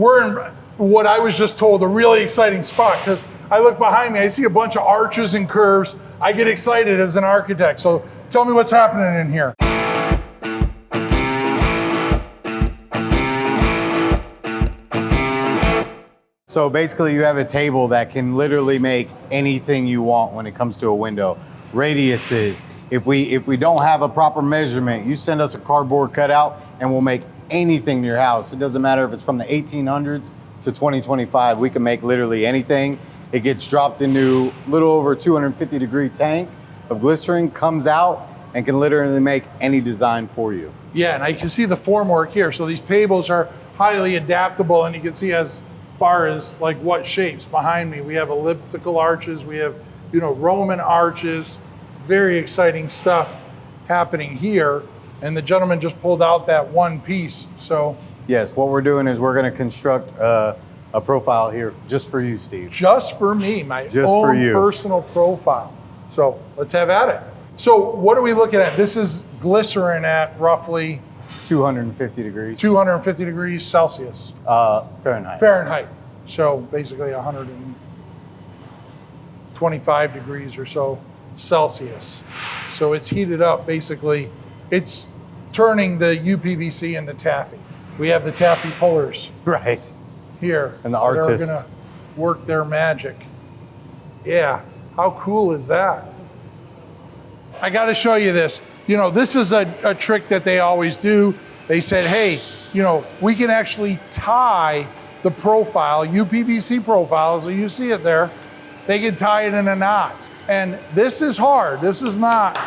we're in what I was just told, a really exciting spot, because I look behind me, I see a bunch of arches and curves. I get excited as an architect. So tell me what's happening in here. So basically you have a table that can literally make anything you want when it comes to a window. Radiuses, if we don't have a proper measurement, you send us a cardboard cutout and we'll make anything in your house. It doesn't matter if it's from the 1800s to 2025, we can make literally anything. It gets dropped into a little over 250 degree tank of glycerin, comes out and can literally make any design for you. Yeah, and I can see the formwork here. So these tables are highly adaptable, and you can see as far as like what shapes behind me. We have elliptical arches, we have, Roman arches, very exciting stuff happening here. And the gentleman just pulled out that one piece, so. Yes, what we're doing is we're gonna construct a profile here just for you, Steve. Just for me, my just own for you. Personal profile. So let's have at it. So what are we looking at? This is glycerin at roughly 250 degrees. 250 degrees Celsius. Fahrenheit. Fahrenheit. So basically 125 degrees or so Celsius. So it's heated up, basically. It's turning the uPVC into taffy. We have the taffy pullers. Right. Here. And the artist. They're gonna work their magic. Yeah, how cool is that? I gotta show you this. This is a trick that they always do. They said, hey, we can actually tie the profile, uPVC profile, so you see it there, they can tie it in a knot. And this is hard, this is not.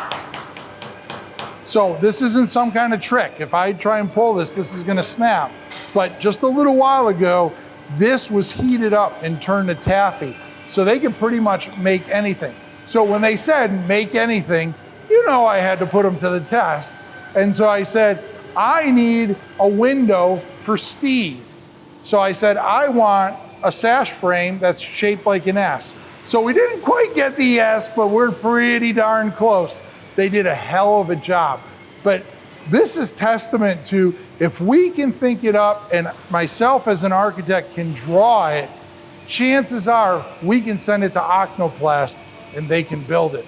So this isn't some kind of trick. If I try and pull this, this is gonna snap. But just a little while ago, this was heated up and turned to taffy. So they can pretty much make anything. So when they said make anything, I had to put them to the test. And so I said, I need a window for Steve. So I said, I want a sash frame that's shaped like an S. So we didn't quite get the S, but we're pretty darn close. They did a hell of a job. But this is testament to, if we can think it up and myself as an architect can draw it, chances are we can send it to OKNOPLAST and they can build it.